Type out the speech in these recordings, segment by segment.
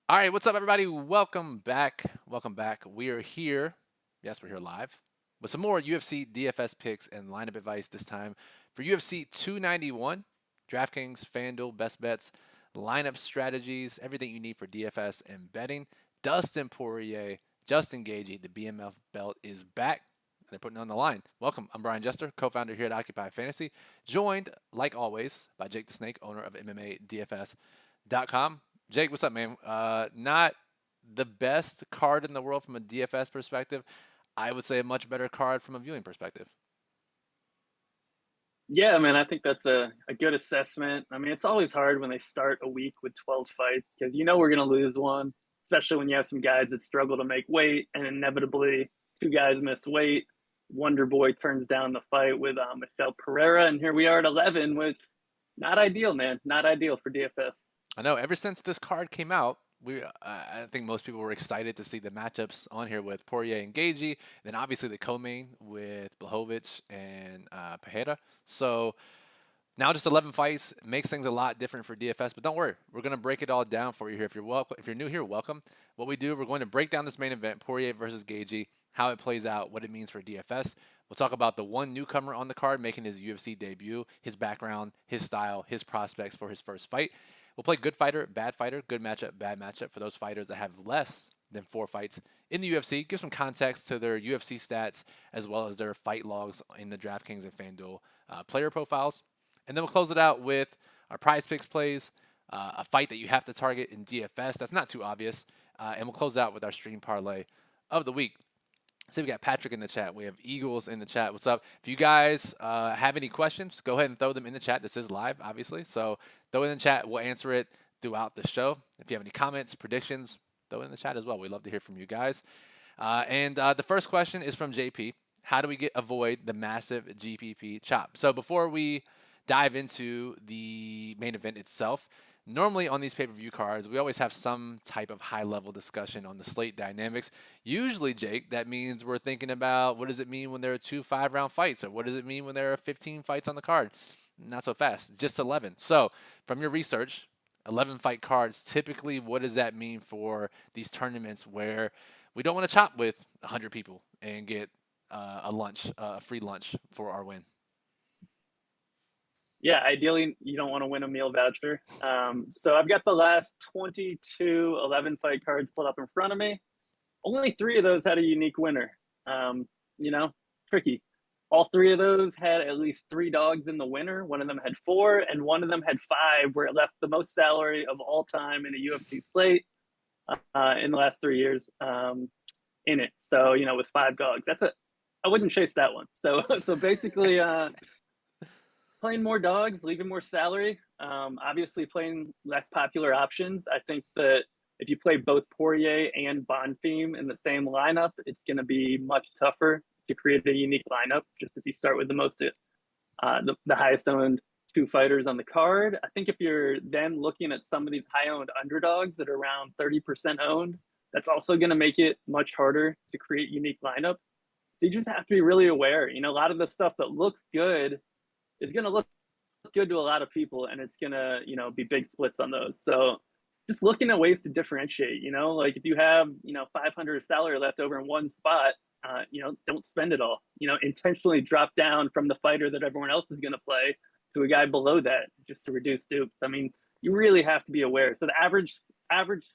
All right, what's up, everybody? Welcome back. Welcome back. We are here. Yes, we're here live with some more UFC DFS picks and lineup advice this time for UFC 291, DraftKings, FanDuel, best bets, lineup strategies, everything you need for DFS and betting. Dustin Poirier, Justin Gaethje, the BMF belt is back. They're putting it on the line. Welcome. I'm Brian Jester, co-founder here at Occupy Fantasy, joined, like always, by Jake the Snake, owner of MMA DFS.com. Jake, what's up, man? Not the best card in the world from a DFS perspective. I would say a much better card from a viewing perspective. Yeah, man, I think that's a good assessment. I mean, it's always hard when they start a week with 12 fights because you know we're going to lose one, especially when you have some guys that struggle to make weight, and inevitably two guys missed weight. Wonder Boy turns down the fight with Michelle Pereira, and here we are at 11, which not ideal, man. Not ideal for DFS. I know ever since this card came out, I think most people were excited to see the matchups on here with Poirier and Gaethje, then obviously the co-main with Blachowicz and Pereira. So now just 11 fights makes things a lot different for DFS, but don't worry, we're going to break it all down for you here. If you're new here, welcome. What we do, we're going to break down this main event, Poirier versus Gaethje, how it plays out, what it means for DFS. We'll talk about the one newcomer on the card making his UFC debut, his background, his style, his prospects for his first fight. We'll play good fighter, good matchup, bad matchup for those fighters that have less than 4 fights in the UFC. Give some context to their UFC stats as well as their fight logs in the DraftKings and FanDuel player profiles. And then we'll close it out with our prize picks plays, a fight that you have to target in DFS. That's not too obvious. And we'll close out with our stream parlay of the week. So we got Patrick in the chat. We have Eagles in the chat. What's up? If you guys have any questions, go ahead and throw them in the chat. This is live, obviously. So throw it in the chat. We'll answer it throughout the show. If you have any comments, predictions, throw it in the chat as well. We'd love to hear from you guys. And the first question is from JP. How do we avoid the massive GPP chop? So before we dive into the main event itself, normally on these pay-per-view cards, we always have some type of high-level discussion on the slate dynamics. Usually, Jake, that means we're thinking about what does it mean when there are 2 5-round fights, or what does it mean when there are 15 fights on the card? Not so fast, just 11. So, from your research, 11 fight cards, typically, what does that mean for these tournaments where we don't want to chop with 100 people and get a free lunch for our win? Yeah, ideally, you don't want to win a meal voucher. So I've got the last 22 11 fight cards pulled up in front of me. Only 3 of those had a unique winner. You know, tricky. All 3 of those had at least 3 dogs in the winner. One of them had 4, and one of them had 5, where it left the most salary of all time in a UFC slate in the last 3 years in it. So, with 5 dogs, I wouldn't chase that one. So basically, playing more dogs, leaving more salary. Obviously, playing less popular options. I think that if you play both Poirier and Bonfim in the same lineup, it's going to be much tougher to create a unique lineup. Just if you start with the highest owned 2 fighters on the card. I think if you're then looking at some of these high owned underdogs that are around 30% owned, that's also going to make it much harder to create unique lineups. So you just have to be really aware. A lot of the stuff that looks good is going to look good to a lot of people, and it's going to be big splits on those. So just looking at ways to differentiate, like if you have 500 salary left over in one spot, don't spend it all. Intentionally drop down from the fighter that everyone else is going to play to a guy below that, just to reduce dupes. I mean, you really have to be aware. So the average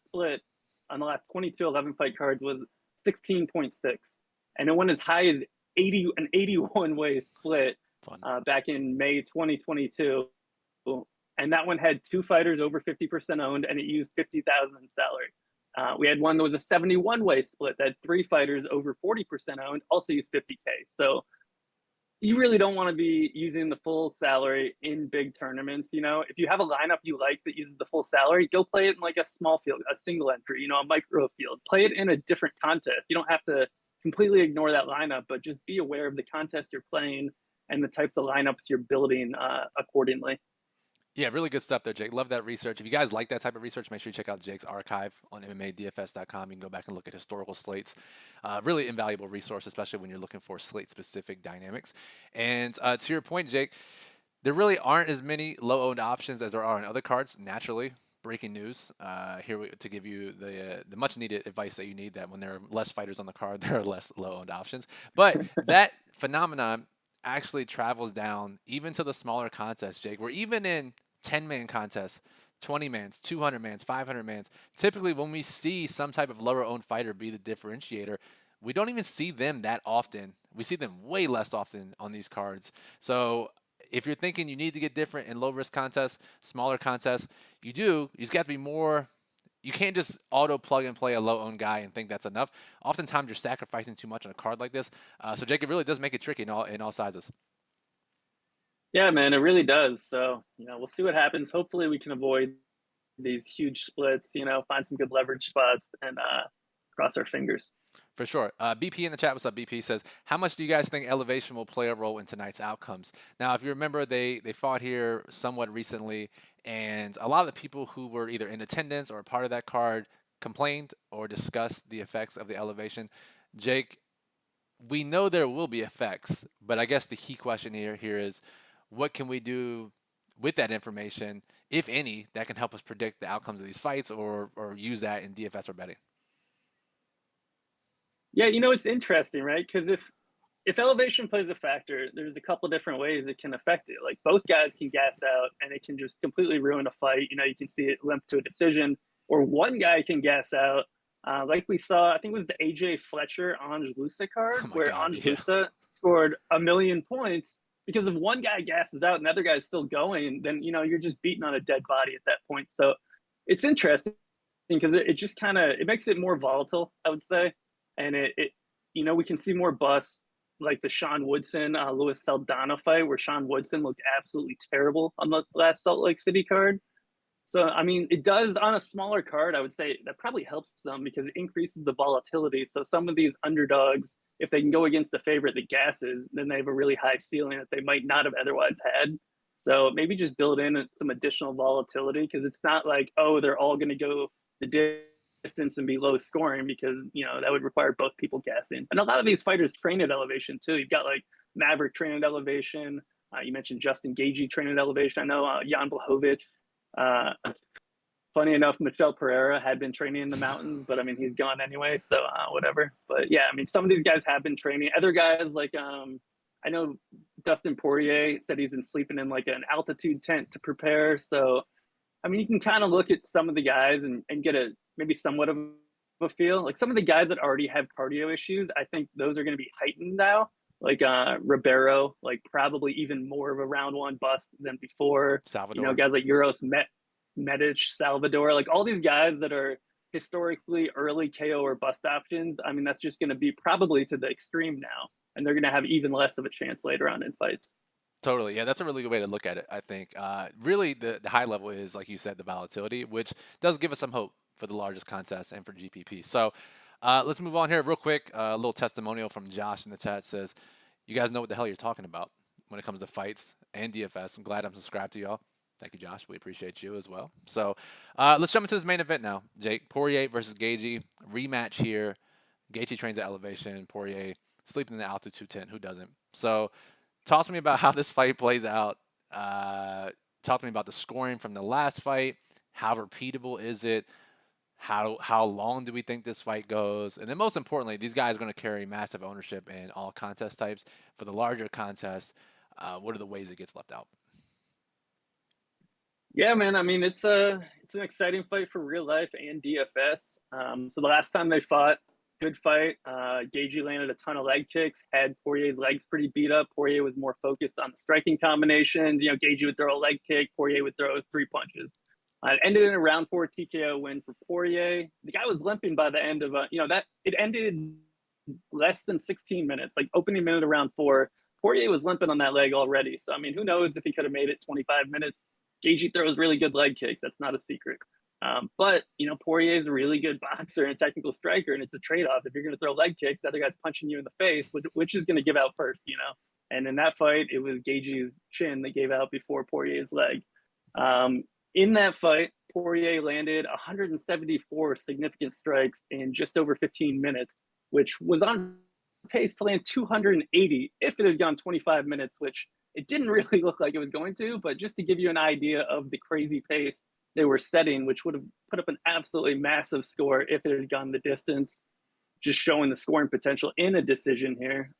split on the last 22 11 fight cards was 16.6, and it went as high as 81 way split back in May 2022. And that one had 2 fighters over 50% owned, and it used 50,000 in salary. We had one that was a 71 way split that had 3 fighters over 40% owned, also used 50K. So you really don't want to be using the full salary in big tournaments. If you have a lineup you like that uses the full salary, go play it in like a small field, a single entry, a micro field. Play it in a different contest. You don't have to completely ignore that lineup, but just be aware of the contest you're playing and the types of lineups you're building accordingly. Yeah, really good stuff there, Jake. Love that research. If you guys like that type of research, make sure you check out Jake's archive on MMADFS.com. You can go back and look at historical slates. Really invaluable resource, especially when you're looking for slate-specific dynamics. And to your point, Jake, there really aren't as many low-owned options as there are on other cards, naturally. breaking news to give you the much needed advice that you need, that when there are less fighters on the card, there are less low owned options. But that phenomenon actually travels down even to the smaller contests, Jake. We're even in 10-man contests, 20 mans, 200 mans, 500 mans. Typically, when we see some type of lower owned fighter be the differentiator, we don't even see them that often. We see them way less often on these cards. So if you're thinking you need to get different in low risk contests, smaller contests, you do. You just got to be more. You can't just auto plug and play a low owned guy and think that's enough. Oftentimes you're sacrificing too much on a card like this. So Jake, it really does make it tricky in all sizes. Yeah, man, it really does. So, we'll see what happens. Hopefully we can avoid these huge splits, find some good leverage spots and cross our fingers. For sure. BP in the chat, what's up, BP, says, how much do you guys think elevation will play a role in tonight's outcomes? Now, if you remember, they fought here somewhat recently, and a lot of the people who were either in attendance or a part of that card complained or discussed the effects of the elevation. Jake, we know there will be effects, but I guess the key question here is, what can we do with that information, if any, that can help us predict the outcomes of these fights or use that in DFS or betting? Yeah, it's interesting, right? Because if elevation plays a factor, there's a couple different ways it can affect it. Like both guys can gas out and it can just completely ruin a fight. You can see it limp to a decision, or one guy can gas out. Like we saw, I think it was the AJ Fletcher Ange Lusa card, where Ange Lusa scored 1,000,000 points because if one guy gasses out and the other guy's still going, then you're just beating on a dead body at that point. So it's interesting because it just kind of it makes it more volatile, I would say. And we can see more busts like the Sean Woodson, Louis Saldana fight, where Sean Woodson looked absolutely terrible on the last Salt Lake City card. So, I mean, it does on a smaller card, I would say that probably helps some because it increases the volatility. So some of these underdogs, if they can go against a favorite that gasses, then they have a really high ceiling that they might not have otherwise had. So maybe just build in some additional volatility because it's not like, oh, they're all going to go the distance and be low scoring because, that would require both people gassing. And a lot of these fighters train at elevation too. You've got like Maverick train at elevation. You mentioned Justin Gaethje train at elevation. I know Jan Blachowicz. Funny enough, Michel Pereira had been training in the mountains, but I mean, he's gone anyway, so whatever. But yeah, I mean, some of these guys have been training. Other guys like, I know Dustin Poirier said he's been sleeping in like an altitude tent to prepare. So, I mean, you can kind of look at some of the guys and get maybe somewhat of a feel. Like some of the guys that already have cardio issues, I think those are going to be heightened now. Like Ribeiro, like probably even more of a round one bust than before. Salvador. Guys like Euros Medic, Salvador, like all these guys that are historically early KO or bust options. I mean, that's just going to be probably to the extreme now, and they're going to have even less of a chance later on in fights. Totally. Yeah, that's a really good way to look at it, I think. Really, the high level is, like you said, the volatility, which does give us some hope for the largest contest and for GPP. So let's move on here real quick. A little testimonial from Josh in the chat says, you guys know what the hell you're talking about when it comes to fights and DFS. I'm glad I'm subscribed to y'all. Thank you, Josh. We appreciate you as well. So let's jump into this main event now. Jake, Poirier versus Gaethje. Rematch here. Gaethje trains at elevation. Poirier sleeping in the altitude tent. Who doesn't? So talk to me about how this fight plays out. Talk to me about the scoring from the last fight. How repeatable is it? How long do we think this fight goes? And then most importantly, these guys are going to carry massive ownership in all contest types. For the larger contests, what are the ways it gets left out? Yeah, man. I mean, it's an exciting fight for real life and DFS. So the last time they fought, good fight. Gaethje landed a ton of leg kicks, had Poirier's legs pretty beat up. Poirier was more focused on the striking combinations. Gaethje would throw a leg kick, Poirier would throw 3 punches. It ended in a round 4 TKO win for Poirier. The guy was limping by the end of that. It ended less than 16 minutes, like opening minute of round 4. Poirier was limping on that leg already. So I mean, who knows if he could have made it 25 minutes. Gaethje throws really good leg kicks. That's not a secret. But Poirier is a really good boxer and technical striker, and it's a trade-off. If you're going to throw leg kicks, the other guy's punching you in the face, which is going to give out first, And in that fight, it was Gaethje's chin that gave out before Poirier's leg. In that fight, Poirier landed 174 significant strikes in just over 15 minutes, which was on pace to land 280 if it had gone 25 minutes, which it didn't really look like it was going to. But just to give you an idea of the crazy pace they were setting, which would have put up an absolutely massive score if it had gone the distance, just showing the scoring potential in a decision here.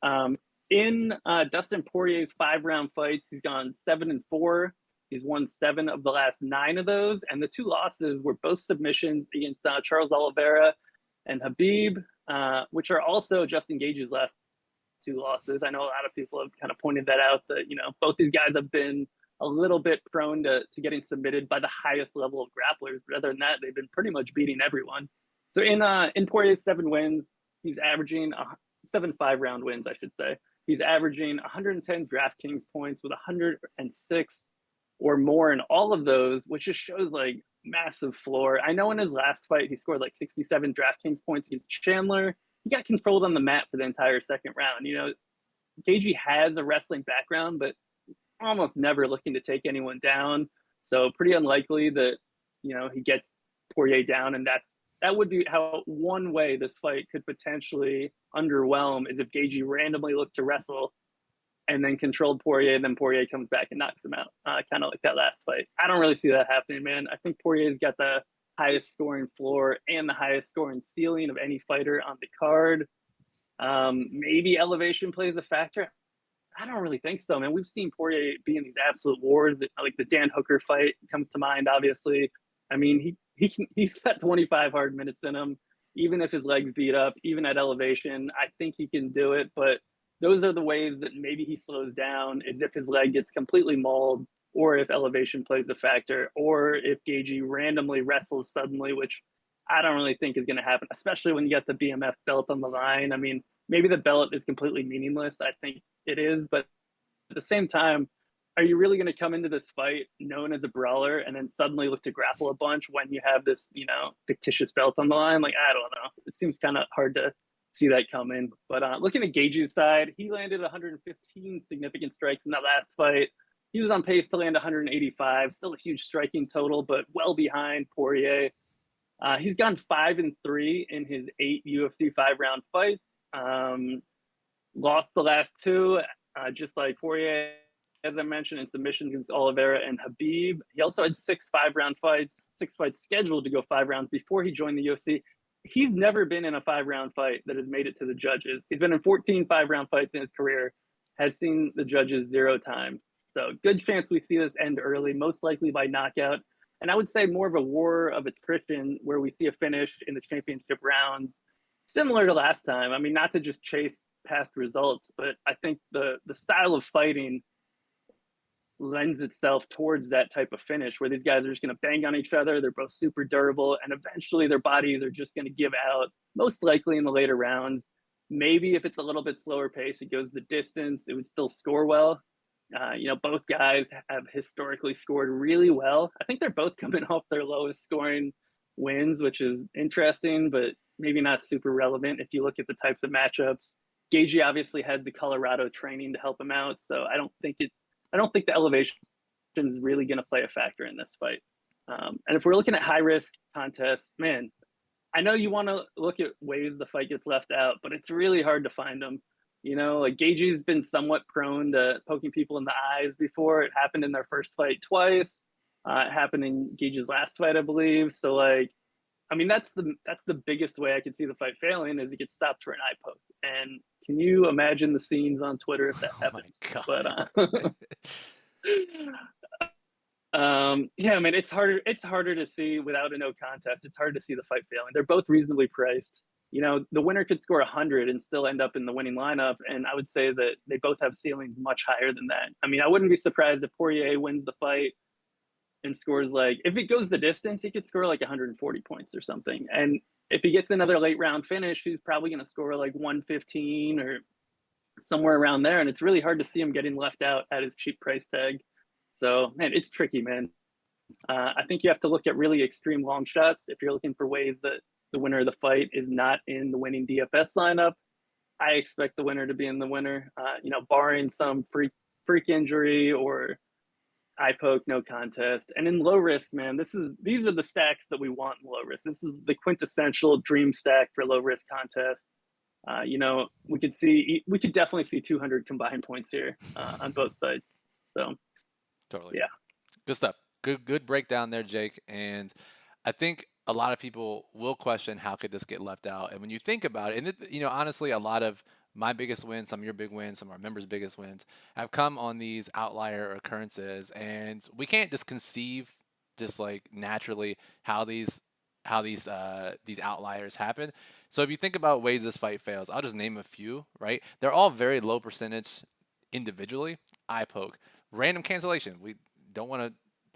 In Dustin Poirier's 5-round fights, he's gone 7-4. He's won 7 of the last 9 of those, and the 2 losses were both submissions against Charles Oliveira and Habib, which are also Justin Gaethje's last 2 losses. I know a lot of people have kind of pointed that out, that both these guys have been a little bit prone to getting submitted by the highest level of grapplers, but other than that, they've been pretty much beating everyone. So in Poirier's 7 wins, he's averaging 7 5-round wins, I should say. He's averaging 110 DraftKings points with 106 or more in all of those, which just shows like massive floor. I know in his last fight, he scored like 67 DraftKings points against Chandler. He got controlled on the mat for the entire second round. Gaethje has a wrestling background, but almost never looking to take anyone down. So pretty unlikely that, he gets Poirier down. And that would be how one way this fight could potentially underwhelm, is if Gaethje randomly looked to wrestle and then controlled Poirier, and then Poirier comes back and knocks him out, kind of like that last fight. I don't really see that happening, man. I think Poirier's got the highest scoring floor and the highest scoring ceiling of any fighter on the card. Maybe elevation plays a factor. I don't really think so, man. We've seen Poirier be in these absolute wars. Like the Dan Hooker fight comes to mind, obviously. I mean, he's got 25 hard minutes in him, even if his legs beat up, even at elevation. I think he can do it, but those are the ways that maybe he slows down, is if his leg gets completely mauled, or if elevation plays a factor, or if Gaethje randomly wrestles suddenly, which I don't really think is going to happen, especially when you get the BMF belt on the line. I mean, maybe the belt is completely meaningless. I think it is, but at the same time, are you really going to come into this fight known as a brawler and then suddenly look to grapple a bunch when you have this, fictitious belt on the line? Like, I don't know. It seems kind of hard to see that coming. But looking at Gaethje's side, he landed 115 significant strikes in that last fight. He was on pace to land 185, still a huge striking total, but well behind Poirier. He's gone 5-3 in his 8 UFC 5-round fights. Lost the last 2, just like Poirier, as I mentioned, in submissions against Oliveira and Habib. He also had 6 5-round fights, 6 fights scheduled to go 5 rounds before he joined the UFC. He's never been in a 5-round fight that has made it to the judges. He's been in 14 5-round fights in his career, has seen the judges 0 times. So good chance we see this end early, most likely by knockout. And I would say more of a war of attrition, where we see a finish in the championship rounds, similar to last time. I mean, not to just chase past results, but I think the style of fighting lends itself towards that type of finish, where these guys are just going to bang on each other. They're both super durable, and eventually their bodies are just going to give out, most likely in the later rounds. Maybe if it's a little bit slower pace, it goes the distance, it would still score well. Both guys have historically scored really well. I think they're both coming off their lowest scoring wins, which is interesting, but maybe not super relevant if you look at the types of matchups. Gaethje obviously has the Colorado training to help him out, so I don't think the elevation is really going to play a factor in this fight. And if we're looking at high risk contests, man, I know you want to look at ways the fight gets left out, but it's really hard to find them. Like Gaethje's been somewhat prone to poking people in the eyes before. It happened in their first fight twice. It happened in Gaethje's last fight, I believe. So that's the biggest way I could see the fight failing, is he gets stopped for an eye poke. And can you imagine the scenes on Twitter if that happens? Yeah, man, it's harder to see without a no contest. It's hard to see the fight failing. They're both reasonably priced. The winner could score 100 and still end up in the winning lineup. And I would say that they both have ceilings much higher than that. I mean, I wouldn't be surprised if Poirier wins the fight and scores, like, if it goes the distance, he could score like 140 points or something. And if he gets another late round finish, he's probably going to score like 115 or somewhere around there. And it's really hard to see him getting left out at his cheap price tag. So, man, it's tricky, man. I think you have to look at really extreme long shots if you're looking for ways that the winner of the fight is not in the winning DFS lineup. I expect the winner to be in the winner, barring some freak injury or eye poke, no contest. And in low risk, man, these are the stacks that we want in low risk. This is the quintessential dream stack for low risk contests. We could definitely see 200 combined points here on both sides. So Totally. Yeah. Good stuff. Good breakdown there, Jake. And I think a lot of people will question how could this get left out. And when you think about it, and honestly, a lot of my biggest wins, some of your big wins, some of our members' biggest wins have come on these outlier occurrences, and we can't just conceive just like naturally how these outliers happen. So if you think about ways this fight fails, I'll just name a few. Right, they're all very low percentage individually. Eye poke, random cancellation. We don't want to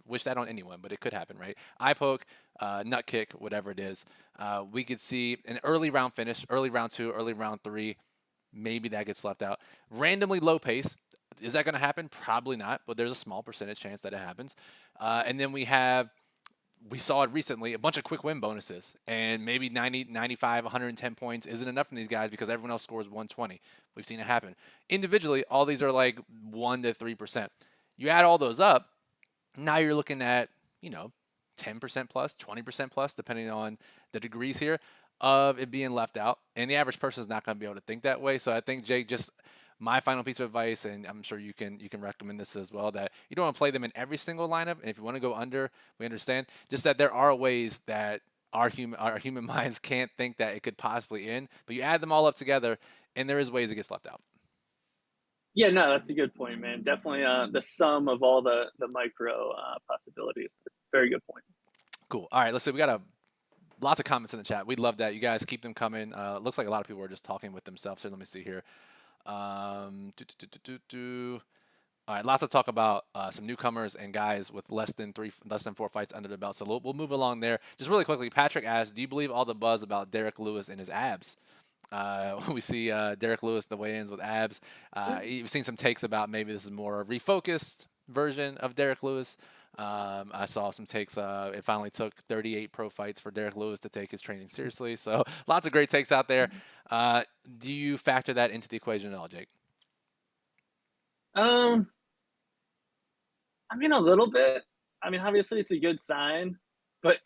wish that on anyone, but it could happen, right? Eye poke, nut kick, whatever it is. We could see an early round finish, early round 2, early round 3. Maybe that gets left out. Randomly low pace. Is that going to happen? Probably not, but there's a small percentage chance that it happens. And then we saw it recently, a bunch of quick win bonuses, and maybe 90, 95, 110 points isn't enough from these guys because everyone else scores 120. We've seen it happen. Individually, all these are like 1 to 3%. You add all those up, now you're looking at, 10% plus, 20% plus, depending on the degrees here of it being left out. And the average person is not going to be able to think that way. So I think, Jake, just my final piece of advice, and I'm sure you can recommend this as well, that you don't want to play them in every single lineup. And if you want to go under, we understand. Just that there are ways that our human minds can't think that it could possibly end. But you add them all up together, and there is ways it gets left out. Yeah, no, that's a good point, man. Definitely the sum of all the micro possibilities. It's a very good point. Cool. All right, let's see. We got lots of comments in the chat. We'd love that. You guys keep them coming. Looks like a lot of people are just talking with themselves. So let me see here. All right, lots of talk about some newcomers and guys with less than 4 fights under the belt. So we'll move along there. Just really quickly, Patrick asked, do you believe all the buzz about Derek Lewis and his abs? We see Derek Lewis, the weigh-ins with abs. You've seen some takes about maybe this is more a refocused version of Derek Lewis. I saw some takes. It finally took 38 pro fights for Derek Lewis to take his training seriously. So lots of great takes out there. Do you factor that into the equation at all, Jake? I mean, a little bit. I mean, obviously it's a good sign, but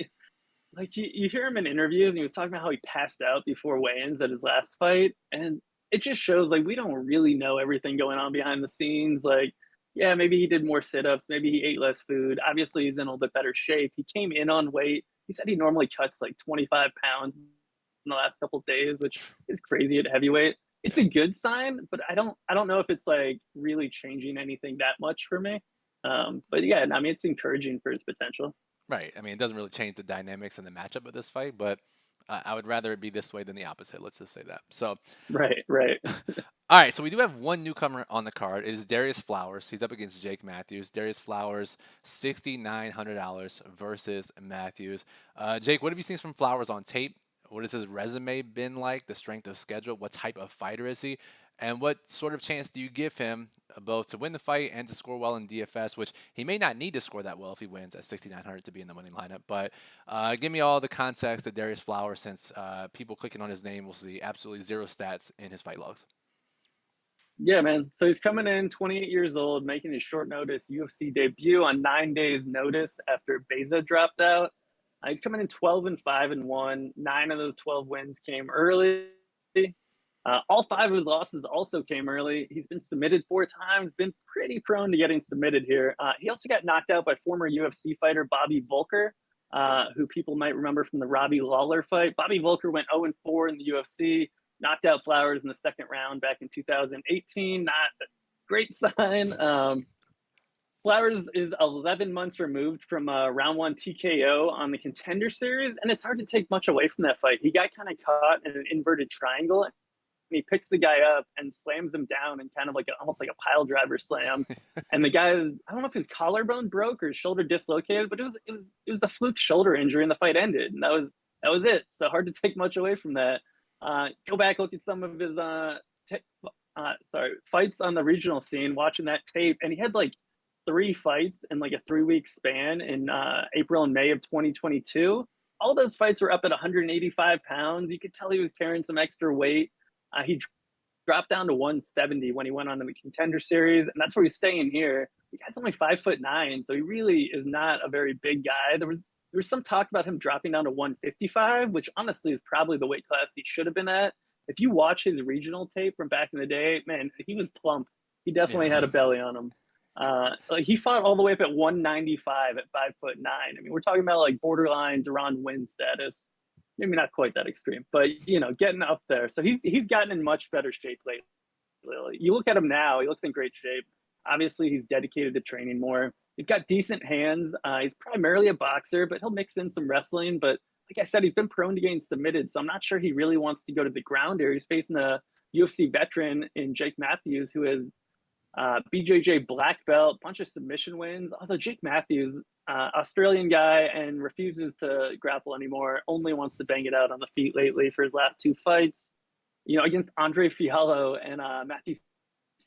like you hear him in interviews and he was talking about how he passed out before weigh-ins at his last fight, and it just shows like we don't really know everything going on behind the scenes. Like, yeah, maybe he did more sit-ups, maybe he ate less food. Obviously he's in a little bit better shape. He came in on weight. He said he normally cuts like 25 pounds in the last couple of days, which is crazy at heavyweight. It's a good sign, but I don't know if it's like really changing anything that much for me. But yeah, I mean, it's encouraging for his potential. Right. I mean, it doesn't really change the dynamics and the matchup of this fight, but I would rather it be this way than the opposite. Let's just say that. So, Right. all right. So we do have one newcomer on the card. It is Darius Flowers. He's up against Jake Matthews. Darius Flowers, $6,900 versus Matthews. Jake, what have you seen from Flowers on tape? What has his resume been like? The strength of schedule? What type of fighter is he? And what sort of chance do you give him both to win the fight and to score well in DFS, which he may not need to score that well if he wins at 6,900 to be in the winning lineup. But give me all the context of Darius Flowers, since people clicking on his name will see absolutely zero stats in his fight logs. Yeah, man. So he's coming in 28 years old, making his short notice UFC debut on 9 days notice after Beza dropped out. He's coming in 12-5-1. 9 of those 12 wins came early. All 5 of his losses also came early. He's been submitted 4 times, been pretty prone to getting submitted here. He also got knocked out by former UFC fighter Bobby Volker, who people might remember from the Robbie Lawler fight. Bobby Volker went 0-4 in the UFC, knocked out Flowers in the second round back in 2018. Not a great sign. Flowers is 11 months removed from round 1 TKO on the Contender Series, and it's hard to take much away from that fight. He got kind of caught in an inverted triangle, and he picks the guy up and slams him down in kind of like almost like a pile driver slam. And the guy is, I don't know if his collarbone broke or his shoulder dislocated, but it was a fluke shoulder injury, and the fight ended, and that was it. So hard to take much away from that. Go back, look at some of his fights on the regional scene, watching that tape, and he had like 3 fights in like a 3-week span in April and May of 2022. All those fights were up at 185 pounds. You could tell he was carrying some extra weight. He dropped down to 170 when he went on to the Contender Series, and that's where he's staying here. The guy's only 5'9", so he really is not a very big guy. There was some talk about him dropping down to 155, which honestly is probably the weight class he should have been at. If you watch his regional tape from back in the day, man, he was plump. He definitely had a belly on him. Like he fought all the way up at 195 at 5'9". I mean, we're talking about like borderline Deron win status. Maybe not quite that extreme, but getting up there. So he's gotten in much better shape lately. You look at him now; he looks in great shape. Obviously, he's dedicated to training more. He's got decent hands. He's primarily a boxer, but he'll mix in some wrestling. But like I said, he's been prone to getting submitted, so I'm not sure he really wants to go to the ground here. He's facing a UFC veteran in Jake Matthews, who is BJJ black belt, bunch of submission wins. Although Jake Matthews, Australian guy, and refuses to grapple anymore, only wants to bang it out on the feet lately for his last two fights. Against Andre Fiallo and Matthew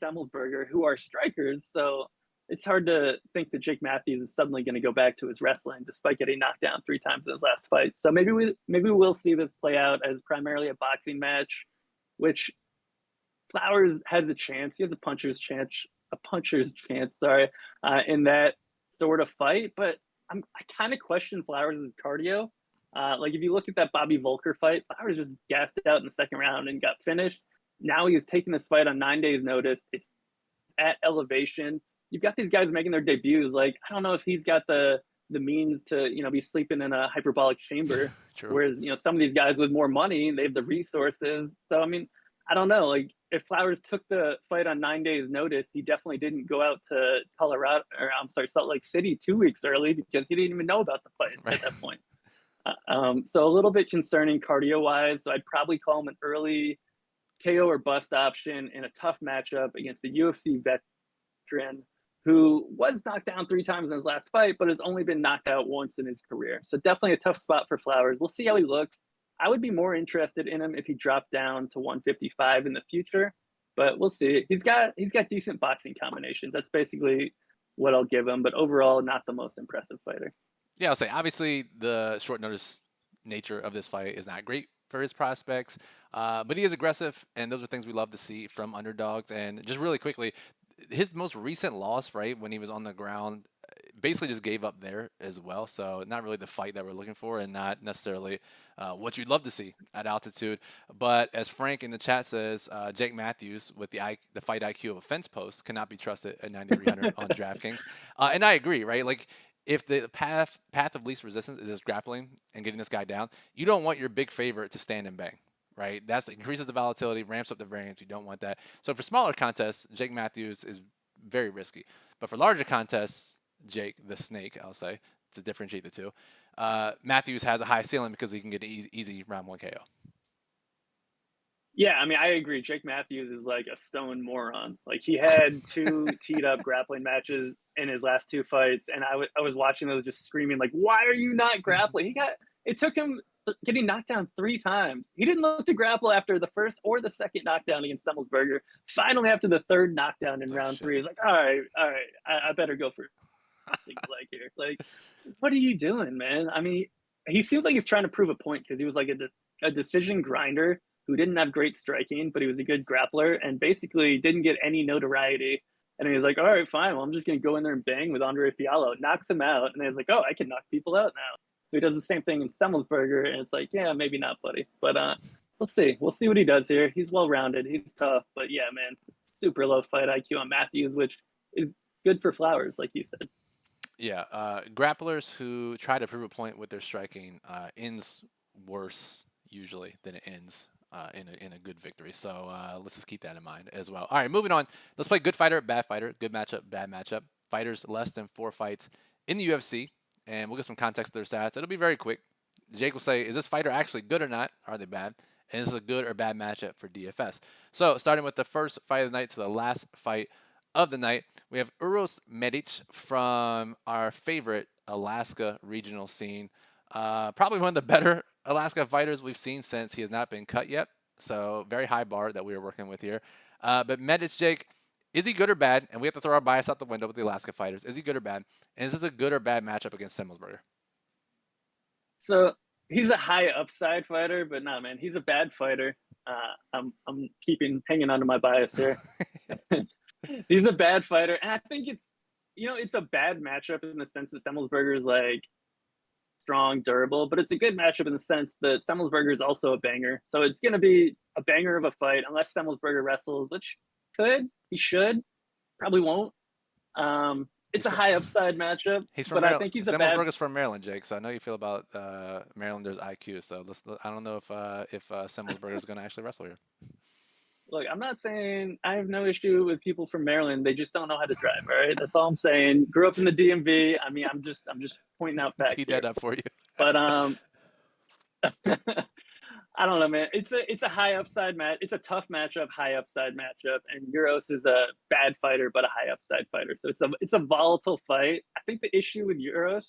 Semmelsberger, who are strikers. So it's hard to think that Jake Matthews is suddenly going to go back to his wrestling despite getting knocked down 3 times in his last fight. So maybe we'll see this play out as primarily a boxing match, which Flowers has a chance. He has a puncher's chance. Sorry, in that sort of fight. But I kind of question Flowers' cardio. Like if you look at that Bobby Volker fight, Flowers just gassed out in the second round and got finished. Now he is taking this fight on 9 days' notice. It's at elevation. You've got these guys making their debuts. Like I don't know if he's got the means to be sleeping in a hyperbolic chamber. Whereas some of these guys with more money, they have the resources. So I mean, I don't know. Like if Flowers took the fight on 9 days' notice, he definitely didn't go out to Salt Lake City 2 weeks early because he didn't even know about the fight at that point. So a little bit concerning cardio-wise. So I'd probably call him an early KO or bust option in a tough matchup against a UFC veteran who was knocked down 3 times in his last fight, but has only been knocked out once in his career. So definitely a tough spot for Flowers. We'll see how he looks. I would be more interested in him if he dropped down to 155 in the future, but we'll see. He's got decent boxing combinations. That's basically what I'll give him, but overall, not the most impressive fighter. Yeah, I'll say obviously the short notice nature of this fight is not great for his prospects, but he is aggressive, and those are things we love to see from underdogs. And just really quickly, his most recent loss, right, when he was on the ground, basically just gave up there as well. So not really the fight that we're looking for, and not necessarily what you'd love to see at altitude. But as Frank in the chat says, Jake Matthews with the fight IQ of a fence post cannot be trusted at 9,300 on DraftKings. And I agree, right? Like if the path of least resistance is just grappling and getting this guy down, you don't want your big favorite to stand and bang. Right, that's increases the volatility, ramps up the variance. You don't want that. So for smaller contests, Jake Matthews is very risky. But for larger contests, Jake the Snake, I'll say, to differentiate the two, Matthews has a high ceiling because he can get an easy round 1 KO. Yeah, I mean, I agree. Jake Matthews is like a stone moron. Like he had 2 teed up grappling matches in his last 2 fights, and I was watching those just screaming like, "Why are you not grappling?" It took him getting knocked down 3 times. He didn't look to grapple after the first or the second knockdown against Semmelsberger. Finally, after the 3rd knockdown in round 3, he's like, all right, I better go for a single leg here. Like, what are you doing, man? I mean, he seems like he's trying to prove a point because he was like a decision grinder who didn't have great striking, but he was a good grappler and basically didn't get any notoriety. And he was like, all right, fine. Well, I'm just going to go in there and bang with Andre Fiallo, knocks him out. And he was like, oh, I can knock people out now. So he does the same thing in Semmelsberger, and it's like, yeah, maybe not, buddy. But we'll see. We'll see what he does here. He's well-rounded. He's tough. But, yeah, man, super low fight IQ on Matthews, which is good for Flowers, like you said. Yeah, grapplers who try to prove a point with their striking ends worse usually than it ends in a good victory. So let's just keep that in mind as well. All right, moving on. Let's play good fighter, bad fighter, good matchup, bad matchup. Fighters less than 4 fights in the UFC. And we'll get some context to their stats. It'll be very quick. Jake will say, is this fighter actually good or not? Are they bad? And is this a good or bad matchup for DFS? So starting with the first fight of the night to the last fight of the night, we have Uros Medic from our favorite Alaska regional scene. Probably one of the better Alaska fighters we've seen since he has not been cut yet. So very high bar that we are working with here. But Medic, Jake, is he good or bad? And we have to throw our bias out the window with the Alaska fighters. Is he good or bad? And is this a good or bad matchup against Semmelsberger? So he's a high upside fighter, but no, man, he's a bad fighter. I'm hanging on to my bias here. He's a bad fighter, and I think it's a bad matchup in the sense that Semmelsberger is like strong, durable, but it's a good matchup in the sense that Semmelsberger is also a banger. So it's going to be a banger of a fight unless Semmelsberger wrestles, which he should, probably won't. It's a high upside matchup, He's from but I Maryland. think he's a bad. Semmelsberger's from Maryland, Jake. So I know you feel about Marylanders' IQ. So I don't know if Semmelsberger is going to actually wrestle here. Look, I'm not saying I have no issue with people from Maryland. They just don't know how to drive. All right, that's all I'm saying. Grew up in the DMV. I mean, I'm just pointing out facts Tee here. that up for you. But I don't know, man. It's a high upside match. It's a tough matchup, high upside matchup, and Euros is a bad fighter but a high upside fighter. So it's a volatile fight. I think the issue with Euros,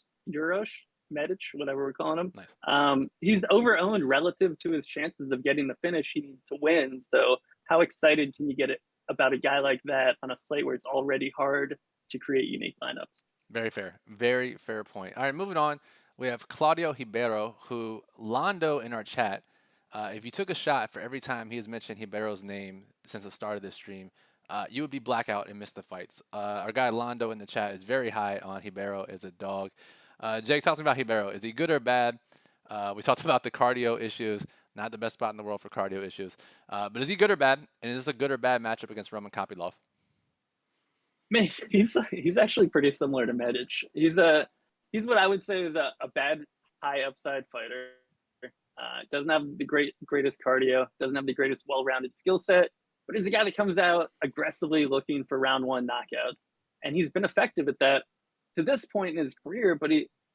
Medic, whatever we're calling him, Nice. he's over-owned relative to his chances of getting the finish he needs to win. So how excited can you get about a guy like that on a slate where it's already hard to create unique lineups? Very fair. Very fair point. All right, moving on. We have Claudio Ribeiro, who Londo in our chat. If you took a shot for every time he has mentioned Ribero's name since the start of this stream, you would be blackout and miss the fights. Our guy Londo in the chat is very high on Ribeiro as a dog. Jake, talk to me about Ribeiro. Is he good or bad? We talked about the cardio issues. Not the best spot in the world for cardio issues. But is he good or bad? And is this a good or bad matchup against Roman Kopylov? Man, he's actually pretty similar to Medic. He's what I would say is a bad high upside fighter. Doesn't have the greatest cardio, doesn't have the greatest well-rounded skill set, but he's a guy that comes out aggressively looking for round one knockouts, and he's been effective at that to this point in his career. But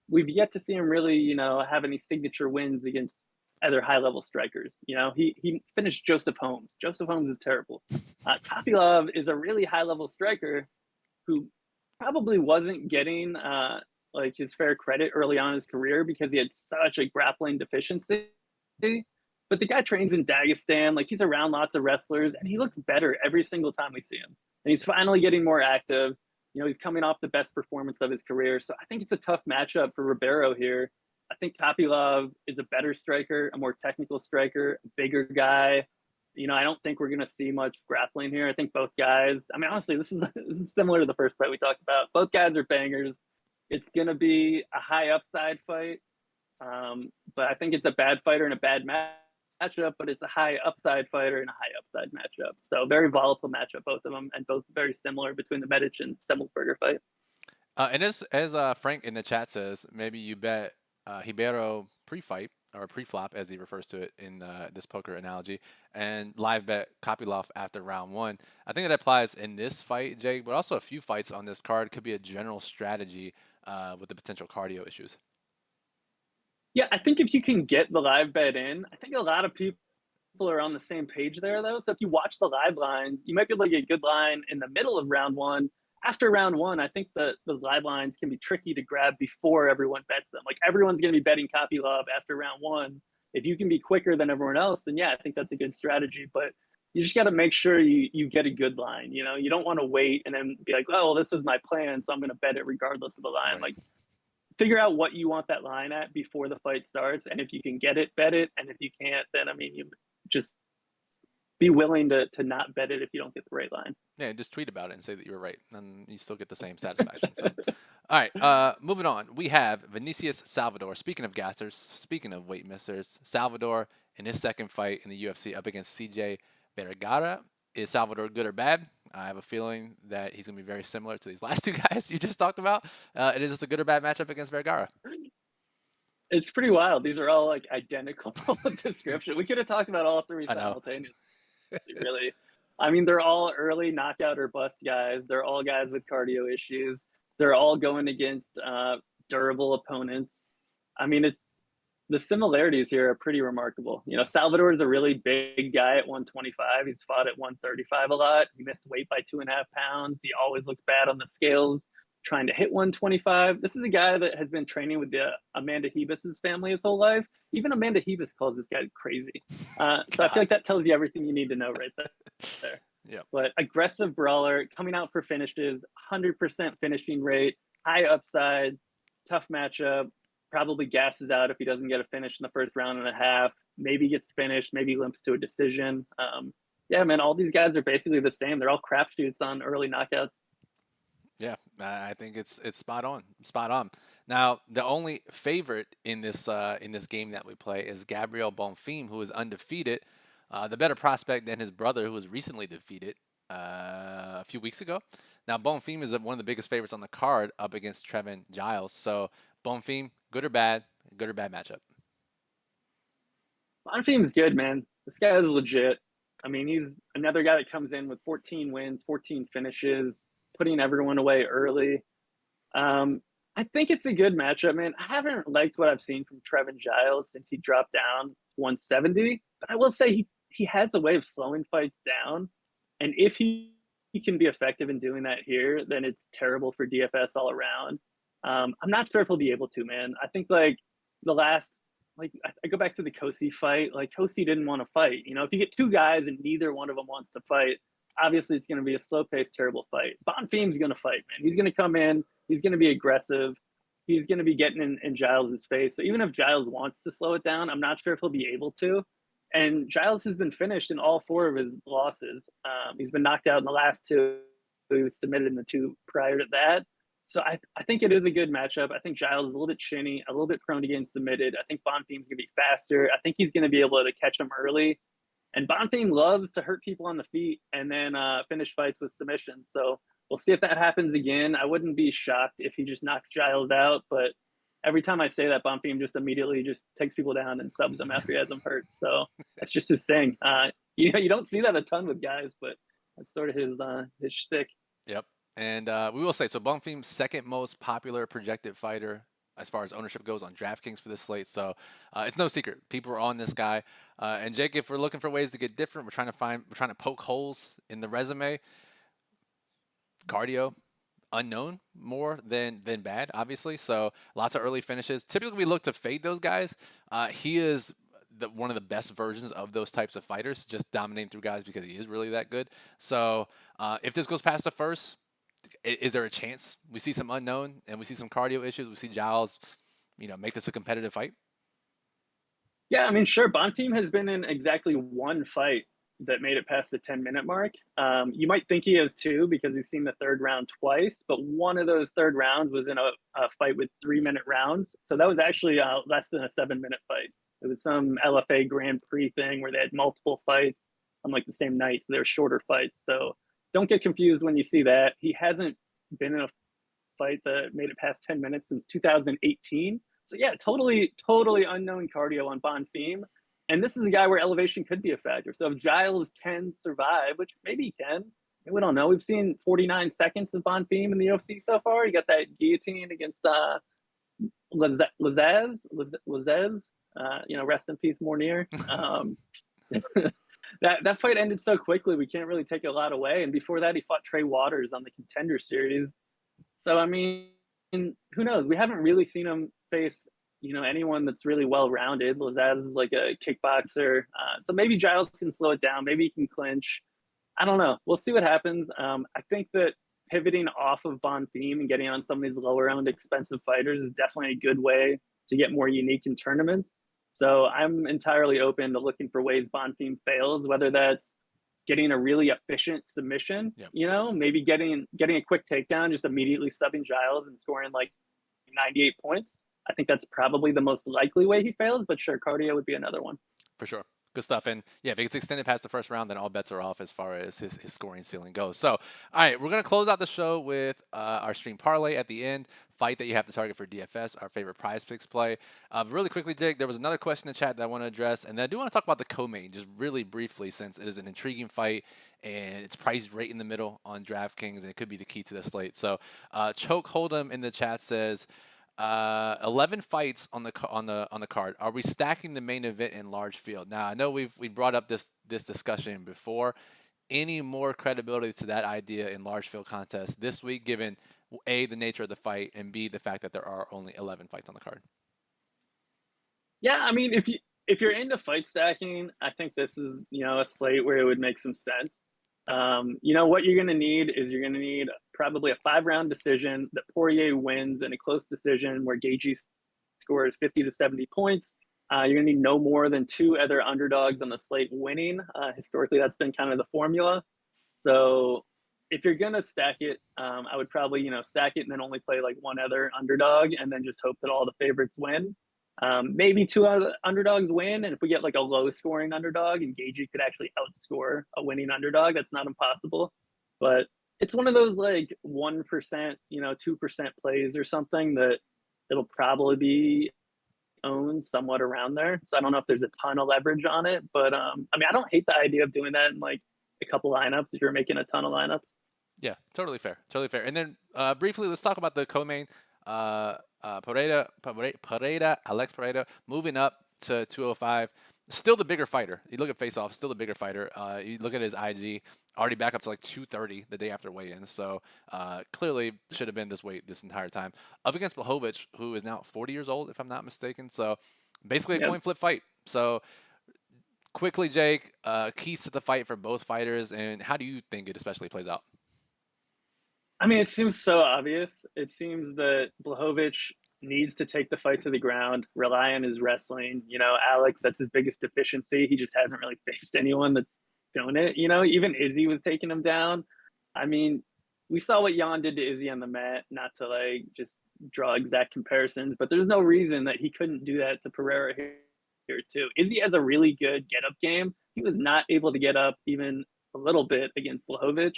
we've yet to see him really, have any signature wins against other high-level strikers. He finished Joseph Holmes. Joseph Holmes is terrible. Kopylov is a really high-level striker who probably wasn't getting like his fair credit early on in his career because he had such a grappling deficiency. But the guy trains in Dagestan, like he's around lots of wrestlers, and he looks better every single time we see him. And he's finally getting more active. He's coming off the best performance of his career. So I think it's a tough matchup for Ribeiro here. I think Kopylov is a better striker, a more technical striker, a bigger guy. I don't think we're going to see much grappling here. I think both guys, I mean, honestly, this is similar to the first fight we talked about. Both guys are bangers. It's going to be a high upside fight. But I think it's a bad fighter and a bad matchup, but it's a high upside fighter and a high upside matchup. So very volatile matchup, both of them, and both very similar between the Medic and Semmelsberger fight. And as Frank in the chat says, maybe you bet Ribeiro pre-fight or pre-flop, as he refers to it in this poker analogy, and live bet Kopylov after round one. I think that applies in this fight, Jake, but also a few fights on this card could be a general strategy with the potential cardio issues. Yeah, I think if you can get the live bet in, I think a lot of people are on the same page there, though. So if you watch the live lines, you might be able to get a good line in the middle of round one. After round one, I think those live lines can be tricky to grab before everyone bets them. Like everyone's going to be betting Kopylov after round one. If you can be quicker than everyone else, then yeah, I think that's a good strategy. But you just got to make sure you get a good line. You don't want to wait and then be like, oh, well, this is my plan, so I'm going to bet it regardless of the line. Right. Like figure out what you want that line at before the fight starts. And if you can get it, bet it. And if you can't, then I mean, you just be willing to not bet it if you don't get the right line. Yeah, just tweet about it and say that you were right, and you still get the same satisfaction. So, all right, moving on. We have Vinicius Salvador. Speaking of gassers, speaking of weight missers, Salvador in his second fight in the UFC up against CJ Vergara. Is Salvador good or bad? I have a feeling that he's going to be very similar to these last two guys you just talked about. Is this a good or bad matchup against Vergara? It's pretty wild. These are all like identical description. We could have talked about all three simultaneously. Really, I mean, they're all early knockout or bust guys. They're all guys with cardio issues. They're all going against durable opponents. I mean, the similarities here are pretty remarkable. Salvador is a really big guy at 125. He's fought at 135 a lot. He missed weight by 2.5 pounds. He always looks bad on the scales trying to hit 125. This is a guy that has been training with the Amanda Hebus's family his whole life. Even Amanda Hebus calls this guy crazy. So I feel like that tells you everything you need to know right there. Yep. But aggressive brawler, coming out for finishes, 100% finishing rate, high upside, tough matchup, probably gasses out if he doesn't get a finish in the first round and a half, maybe gets finished, maybe limps to a decision. Yeah, man, all these guys are basically the same. They're all crapshoots on early knockouts. Yeah, I think it's spot on. Spot on. Now, the only favorite in this game that we play is Gabriel Bonfim, who is undefeated. The better prospect than his brother, who was recently defeated. a few weeks ago. Now, Bonfim is one of the biggest favorites on the card up against Trevin Giles. So, Bonfim, good or bad? Good or bad matchup? Bonfim's good, man. This guy is legit. I mean, he's another guy that comes in with 14 wins, 14 finishes, putting everyone away early. I think it's a good matchup, man. I haven't liked what I've seen from Trevin Giles since he dropped down to 170, but I will say he has a way of slowing fights down, and if he can be effective in doing that here, then it's terrible for DFS all around. I'm not sure if he'll be able to, man. I think like the last like I go back to the Kosi fight. Like Kosi didn't want to fight. You know, if you get two guys and neither one of them wants to fight, obviously it's going to be a slow paced, terrible fight. Bonfim's going to fight, man. He's going to come in. He's going to be aggressive. He's going to be getting in Giles' face. So even if Giles wants to slow it down, I'm not sure if he'll be able to. And Giles has been finished in all four of his losses. He's been knocked out in the last two. He was submitted in the two prior to that. So I think it is a good matchup. I think Giles is a little bit chinny, a little bit prone to getting submitted. I think Bonfim's going to be faster. I think he's going to be able to catch him early. And Bonfim loves to hurt people on the feet and then finish fights with submissions. So we'll see if that happens again. I wouldn't be shocked if he just knocks Giles out. But every time I say that, Bonfim just immediately just takes people down and subs them after he has them hurt. So that's just his thing. You don't see that a ton with guys, but that's sort of his shtick. Yep. And we will say, so Bonfim's second most popular projected fighter as far as ownership goes on DraftKings for this slate. So it's no secret. People are on this guy. And Jake, if we're looking for ways to get different, we're trying to poke holes in the resume. Cardio, unknown more than bad, obviously. So lots of early finishes. Typically, we look to fade those guys. He is one of the best versions of those types of fighters, just dominating through guys because he is really that good. So if this goes past the first, is there a chance we see some unknown and we see some cardio issues? We see Giles, make this a competitive fight? Yeah, I mean, sure. Bonfim has been in exactly one fight that made it past the 10-minute mark. You might think he has two because he's seen the third round twice, but one of those third rounds was in a fight with 3-minute rounds. So that was actually less than a 7-minute fight. It was some LFA Grand Prix thing where they had multiple fights on like the same night. So they were shorter fights. So don't get confused when you see that. He hasn't been in a fight that made it past 10 minutes since 2018. So yeah, totally unknown cardio on Bonfim. And this is a guy where elevation could be a factor. So if Giles can survive, which maybe he can, we don't know. We've seen 49 seconds of Bonfim in the UFC so far. You got that guillotine against Lazez. Rest in peace, Mornier. That fight ended so quickly, we can't really take a lot away. And before that, he fought Trey Waters on the Contender Series. So, I mean, who knows? We haven't really seen him face, anyone that's really well-rounded. Lazaz is like a kickboxer. So maybe Giles can slow it down. Maybe he can clinch. I don't know. We'll see what happens. I think that pivoting off of Bonfim and getting on some of these lower-owned expensive fighters is definitely a good way to get more unique in tournaments. So I'm entirely open to looking for ways Bonfim fails, whether that's getting a really efficient submission, maybe getting a quick takedown, just immediately subbing Giles and scoring like 98 points. I think that's probably the most likely way he fails, but sure, cardio would be another one. For sure. Good stuff. And yeah, if it gets extended past the first round, then all bets are off as far as his scoring ceiling goes. So, all right, we're going to close out the show with our stream parlay at the end. Fight that you have to target for DFS, our favorite prize picks play. Really quickly, Jake, there was another question in the chat that I want to address. And then I do want to talk about the co-main just really briefly, since it is an intriguing fight and it's priced right in the middle on DraftKings and it could be the key to the slate. So, Choke Hold'em in the chat says, 11 fights on the card. Are we stacking the main event in large field? Now, I know we brought up this discussion before. Any more credibility to that idea in large field contests this week, given A, the nature of the fight, and B, the fact that there are only 11 fights on the card? Yeah, I mean, if you're into fight stacking, I think this is a slate where it would make some sense. What you're going to need is you're going to need probably a 5-round decision that Poirier wins in a close decision where Gaethje scores 50 to 70 points. You're going to need no more than 2 other underdogs on the slate winning. Historically, that's been kind of the formula. So if you're going to stack it, I would probably, stack it and then only play like one other underdog and then just hope that all the favorites win. Maybe two underdogs win, and if we get like a low-scoring underdog, and Gaethje could actually outscore a winning underdog, that's not impossible. But it's one of those like 1%, 2% plays or something that it'll probably be owned somewhat around there. So I don't know if there's a ton of leverage on it, but I mean, I don't hate the idea of doing that in like a couple lineups if you're making a ton of lineups. Yeah, totally fair. Totally fair. And then briefly, let's talk about the co-main. Alex Pereira moving up to 205. Still the bigger fighter. You look at face-off, still the bigger fighter. You look at his IG, already back up to like 230 the day after weigh-in. So clearly should have been this weight this entire time. Up against Blachowicz, who is now 40 years old, if I'm not mistaken. So basically a coin flip fight. So quickly, Jake, keys to the fight for both fighters, and how do you think it especially plays out? I mean, it seems so obvious. It seems that Blachowicz needs to take the fight to the ground, rely on his wrestling. Alex, that's his biggest deficiency. He just hasn't really faced anyone that's doing it. Even Izzy was taking him down. I mean, we saw what Jan did to Izzy on the mat, not to like just draw exact comparisons, but there's no reason that he couldn't do that to Pereira here too. Izzy has a really good get up game. He was not able to get up even a little bit against Blachowicz.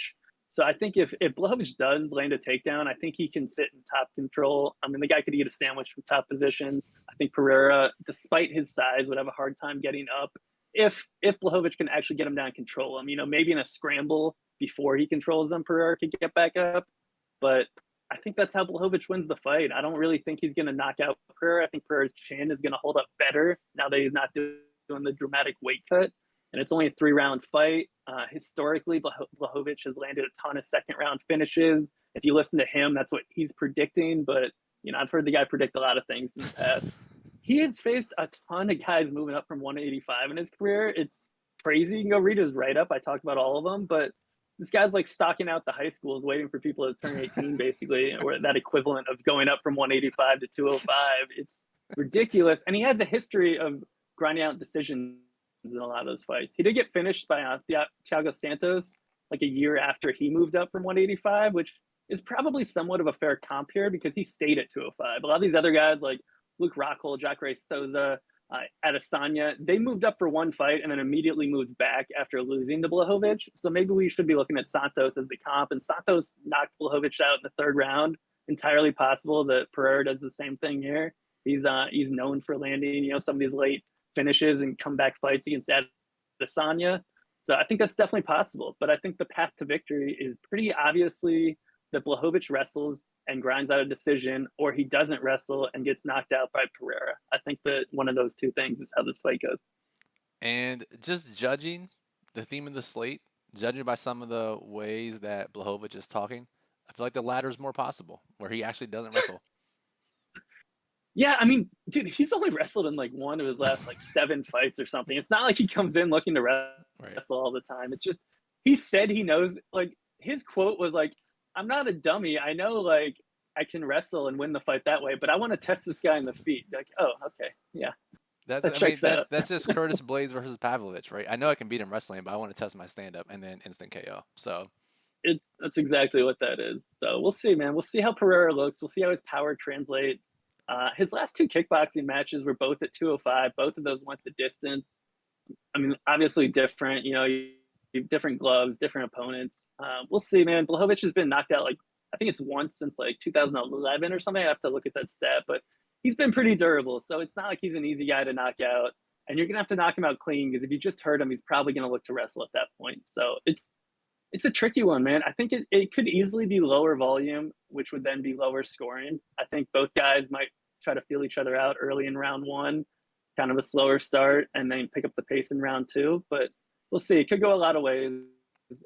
So I think if Blachowicz does land a takedown, I think he can sit in top control. I mean, the guy could eat a sandwich from top position. I think Pereira, despite his size, would have a hard time getting up if Blachowicz can actually get him down and control him. Maybe in a scramble before he controls him, Pereira could get back up. But I think that's how Blachowicz wins the fight. I don't really think he's going to knock out Pereira. I think Pereira's chin is going to hold up better now that he's not doing the dramatic weight cut. And it's only a 3-round fight. Historically, Blachowicz has landed a ton of second-round finishes. If you listen to him, that's what he's predicting. But, I've heard the guy predict a lot of things in the past. He has faced a ton of guys moving up from 185 in his career. It's crazy. You can go read his write-up. I talked about all of them. But this guy's like stocking out the high schools, waiting for people to turn 18, basically, or that equivalent of going up from 185 to 205. It's ridiculous. And he has a history of grinding out decisions in a lot of those fights. He did get finished by Thiago Santos like a year after he moved up from 185, which is probably somewhat of a fair comp here because he stayed at 205. A lot of these other guys like Luke Rockhold, Jacare Souza, Adesanya, they moved up for one fight and then immediately moved back after losing to Blachowicz. So maybe we should be looking at Santos as the comp, and Santos knocked Blachowicz out in the third round. Entirely possible that Pereira does the same thing here. He's known for landing, some of these late finishes and comeback fights against Adesanya. So I think that's definitely possible. But I think the path to victory is pretty obviously that Blachowicz wrestles and grinds out a decision, or he doesn't wrestle and gets knocked out by Pereira. I think that one of those two things is how this fight goes. And just judging the theme of the slate, judging by some of the ways that Blachowicz is talking, I feel like the latter is more possible, where he actually doesn't wrestle. Yeah, I mean, dude, he's only wrestled in like one of his last like 7 fights or something. It's not like he comes in looking to wrestle all the time. It's just he said he knows. Like his quote was like, "I'm not a dummy. I know like I can wrestle and win the fight that way, but I want to test this guy in the feet." Like, oh, okay, yeah. That's just Curtis Blades versus Pavlovich, right? I know I can beat him wrestling, but I want to test my stand-up and then instant KO. So that's exactly what that is. So we'll see, man. We'll see how Pereira looks. We'll see how his power translates. His last 2 kickboxing matches were both at 205. Both of those went the distance. I mean, obviously different. You have different gloves, different opponents. We'll see, man. Blachowicz has been knocked out like I think it's once since like 2011 or something. I have to look at that stat, but he's been pretty durable. So it's not like he's an easy guy to knock out. And you're gonna have to knock him out clean because if you just hurt him, he's probably gonna look to wrestle at that point. So it's a tricky one, man. I think it could easily be lower volume, which would then be lower scoring. I think both guys might try to feel each other out early in round 1, kind of a slower start, and then pick up the pace in round 2. But we'll see. It could go a lot of ways.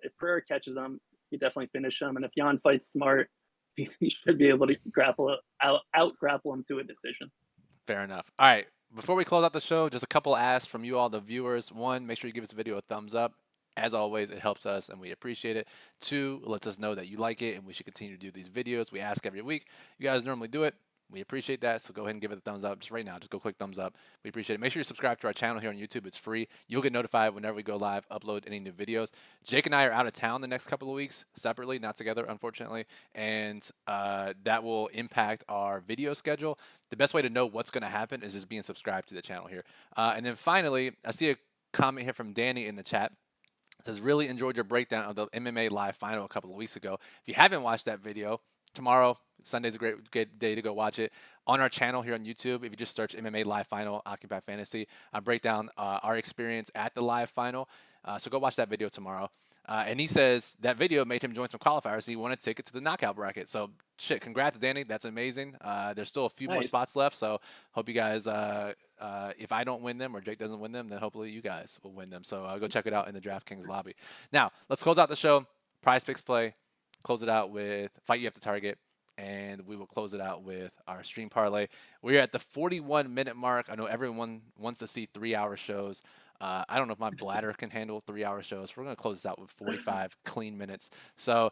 If Pereira catches him, he definitely finish him. And if Jan fights smart, he should be able to out grapple him to a decision. Fair enough. All right. Before we close out the show, just a couple asks from you all, the viewers. 1, make sure you give this video a thumbs up. As always, it helps us and we appreciate it. 2, lets us know that you like it and we should continue to do these videos. We ask every week. You guys normally do it. We appreciate that, so go ahead and give it a thumbs up just right now. Just go click thumbs up. We appreciate it. Make sure you subscribe to our channel here on YouTube. It's free. You'll get notified whenever we go live, upload any new videos. Jake and I are out of town the next couple of weeks, separately, not together, unfortunately, and that will impact our video schedule. The best way to know what's going to happen is just being subscribed to the channel here. And then finally, I see a comment here from Danny in the chat. It says, really enjoyed your breakdown of the MMA live final a couple of weeks ago. If you haven't watched that video, tomorrow, Sunday's a great day to go watch it on our channel here on YouTube. If you just search MMA live final, Occupy Fantasy, I break down our experience at the live final. So go watch that video tomorrow. And he says that video made him join some qualifiers. He wanted to take it to the knockout bracket. So shit, congrats, Danny. That's amazing. There's still a few more spots left. So hope you guys, if I don't win them or Jake doesn't win them, then hopefully you guys will win them. So go check it out in the DraftKings lobby. Now, let's close out the show. Prize Picks play. Close it out with Fight You Have to Target. And we will close it out with our stream parlay. We're at the 41-minute mark. I know everyone wants to see 3-hour shows. I don't know if my bladder can handle 3-hour shows. We're going to close this out with 45 clean minutes. So,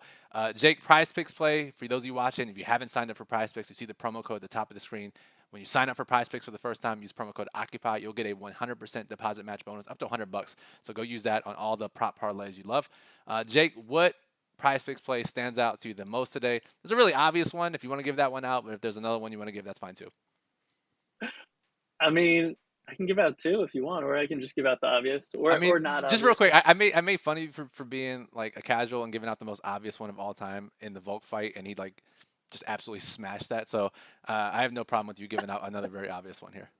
Jake, Prize Picks play. For those of you watching, if you haven't signed up for Prize Picks, you see the promo code at the top of the screen. When you sign up for Prize Picks for the first time, use promo code OCCUPY. You'll get a 100% deposit match bonus up to $100. So go use that on all the prop parlays you love. Jake, what Prize Picks play stands out to you the most today? There's a really obvious one if you want to give that one out, but if there's another one you want to give, that's fine too. I mean, I can give out 2 if you want, or I can just give out the obvious, or not. Just obvious. Real quick, I made fun of you for being like a casual and giving out the most obvious one of all time in the Volk fight, and he like just absolutely smashed that. So I have no problem with you giving out another very obvious one here.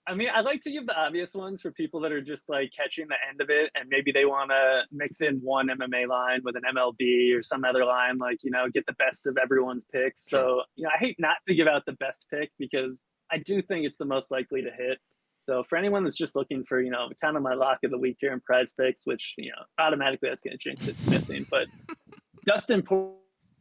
I mean, I like to give the obvious ones for people that are just like catching the end of it, and maybe they want to mix in one MMA line with an MLB or some other line, like, get the best of everyone's picks. Sure. So, I hate not to give out the best pick because I do think it's the most likely to hit. So for anyone that's just looking for, kind of my lock of the week here in Prize Picks, which, automatically that's going to jinx it's missing. But Dustin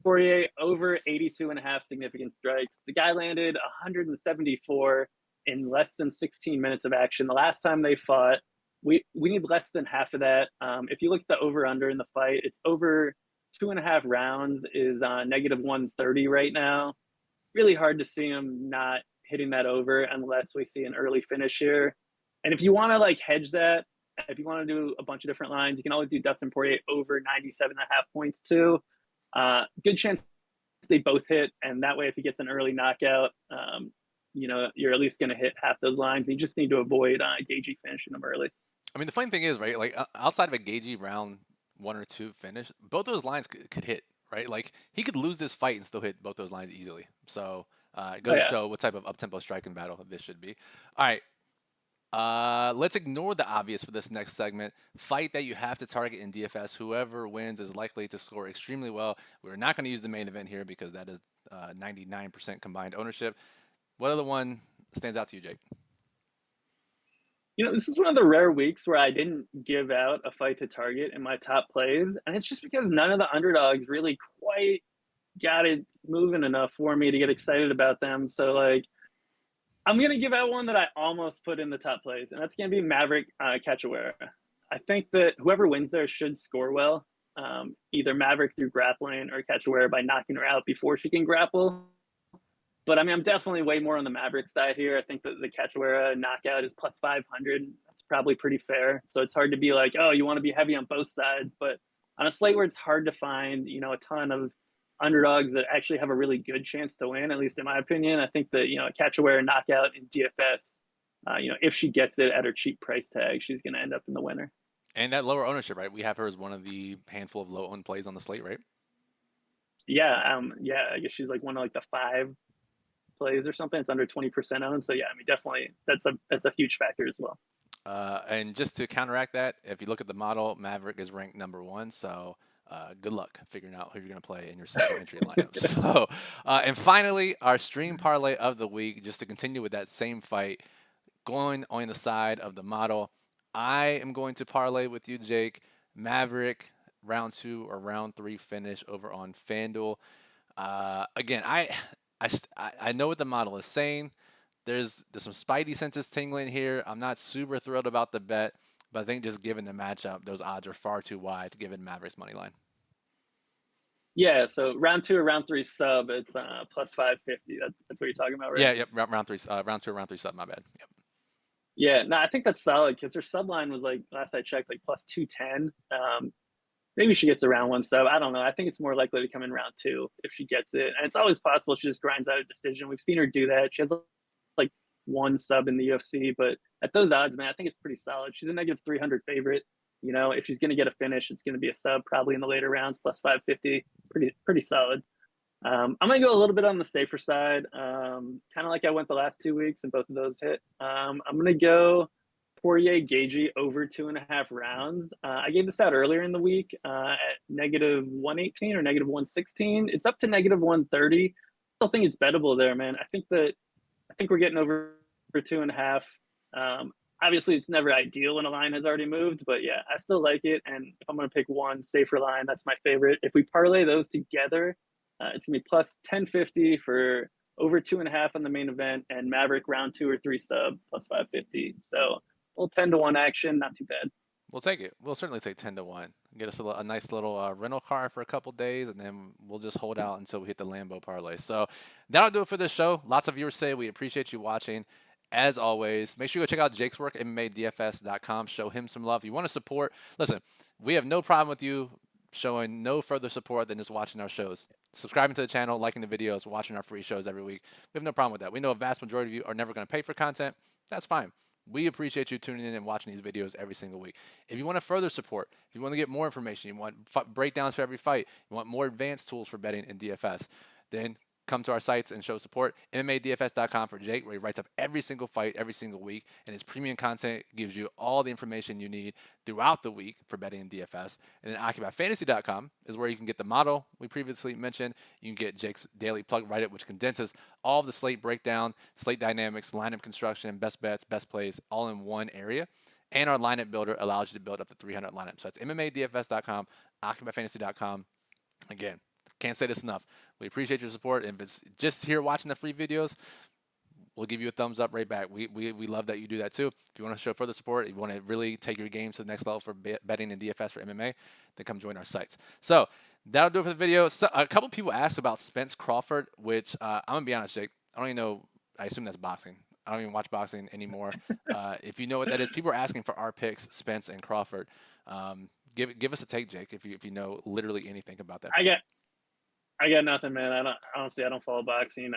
Poirier over 82.5 significant strikes. The guy landed 174 in less than 16 minutes of action. The last time they fought, we need less than half of that. If you look at the over-under in the fight, it's over 2.5 rounds is negative 130 right now. Really hard to see him not hitting that over unless we see an early finish here. And if you want to like hedge that, if you want to do a bunch of different lines, you can always do Dustin Poirier over 97.5 points too. Good chance they both hit, and that way if he gets an early knockout, you're at least going to hit half those lines. You just need to avoid Gaethje finishing them early. I mean, the funny thing is, right, like outside of a Gaethje round 1 or 2 finish, both those lines could hit, right? Like he could lose this fight and still hit both those lines easily. So it goes to show what type of up-tempo striking battle this should be. All right. Let's ignore the obvious for this next segment. Fight that you have to target in DFS. Whoever wins is likely to score extremely well. We're not going to use the main event here because that is 99% combined ownership. What other one stands out to you, Jake? This is one of the rare weeks where I didn't give out a fight to target in my top plays. And it's just because none of the underdogs really quite got it moving enough for me to get excited about them. So, I'm going to give out one that I almost put in the top plays, and that's going to be Maverick Cachoeira. I think that whoever wins there should score well, either Maverick through grappling or Cachoeira by knocking her out before she can grapple. But I mean, I'm definitely way more on the Maverick side here. I think that the Cachoeira knockout is plus 500. That's probably pretty fair. So it's hard to be like, oh, you want to be heavy on both sides. But on a slate where it's hard to find, a ton of underdogs that actually have a really good chance to win, at least in my opinion, I think that, a Cachoeira knockout in DFS, if she gets it at her cheap price tag, she's going to end up in the winner. And that lower ownership, right? We have her as one of the handful of low-owned plays on the slate, right? Yeah. I guess she's like one of like the 5 plays or something. It's under 20% owned. So yeah, I mean, definitely that's a huge factor as well. And just to counteract that, if you look at the model, Maverick is ranked number 1. So good luck figuring out who you're going to play in your second entry lineup. So, and finally, our stream parlay of the week, just to continue with that same fight, going on the side of the model. I am going to parlay with you, Jake. Maverick, round 2 or round 3 finish over on FanDuel. Again, I know what the model is saying. There's some spidey senses tingling here. I'm not super thrilled about the bet, but I think just given the matchup, those odds are far too wide given Mavericks money line. Yeah, so round 2 or round 3 sub, it's plus 550. That's what you're talking about, right? Yeah, yep. Round three, round 2 or round 3 sub. My bad. Yep. Yeah, no, I think that's solid because her sub line was like last I checked, like plus 210. Maybe she gets around one sub. I don't know. I think it's more likely to come in round 2 if she gets it, and it's always possible she just grinds out a decision. We've seen her do that. She has like one sub in the UFC, but at those odds, man, I think it's pretty solid. She's a negative 300 favorite. You know, if she's going to get a finish, it's going to be a sub probably in the later rounds, plus 550. Pretty solid. I'm going to go a little bit on the safer side, kind of like I went the last 2 weeks, and both of those hit. I'm going to go Poirier Gaethje over 2.5 rounds. I gave this out earlier in the week at negative 118 or negative 116. It's up to negative 130. I still think it's bettable there, man. I think we're getting over 2.5. Obviously, it's never ideal when a line has already moved, but yeah, I still like it. And if I'm going to pick one safer line, that's my favorite. If we parlay those together, it's gonna be plus 1050 for over 2.5 on the main event, and Maverick round 2 or 3 sub plus 550. So a little 10-1 action, not too bad. We'll take it. We'll certainly take 10-1. Get us a nice little rental car for a couple days, and then we'll just hold out until we hit the Lambo parlay. So that'll do it for this show. Lots of viewers say we appreciate you watching. As always, make sure you go check out Jake's work, MMADFS.com. Show him some love. You want to support? Listen, we have no problem with you showing no further support than just watching our shows. Subscribing to the channel, liking the videos, watching our free shows every week. We have no problem with that. We know a vast majority of you are never going to pay for content. That's fine. We appreciate you tuning in and watching these videos every single week. If you want to further support, if you want to get more information, you want breakdowns for every fight, you want more advanced tools for betting in DFS, then come to our sites and show support. MMADFS.com for Jake, where he writes up every single fight every single week, and his premium content gives you all the information you need throughout the week for betting in DFS. And then OccupyFantasy.com is where you can get the model we previously mentioned. You can get Jake's daily plug write-up, which condenses all of the slate breakdown, slate dynamics, lineup construction, best bets, best plays, all in one area. And our lineup builder allows you to build up to 300 lineups. So that's MMADFS.com, OccupyFantasy.com. Again, can't say this enough. We appreciate your support. And if it's just here watching the free videos, we'll give you a thumbs up right back. We love that you do that too. If you want to show further support, if you want to really take your game to the next level for betting in DFS for MMA, then come join our sites. So that'll do it for the video. So, a couple people asked about Spence Crawford, which I'm going to be honest, Jake, I don't even know. I assume that's boxing. I don't even watch boxing anymore. If you know what that is, people are asking for our picks, Spence and Crawford. Give us a take, Jake, if you know literally anything about that. I got nothing, man. I don't follow boxing.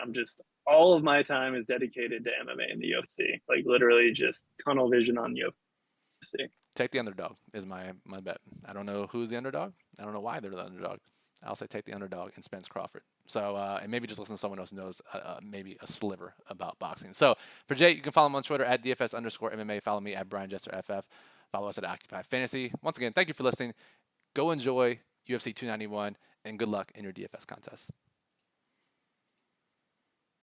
All of my time is dedicated to MMA and the UFC. Like literally just tunnel vision on UFC. Take the underdog is my bet. I don't know who's the underdog. I don't know why they're the underdog. I'll say take the underdog and Spence Crawford. So, and maybe just listen to someone else who knows maybe a sliver about boxing. So for Jake, you can follow him on Twitter at DFS_MMA. Follow me at BrianJesterFF. Follow us at Occupy Fantasy. Once again, thank you for listening. Go enjoy UFC 291. And good luck in your DFS contest.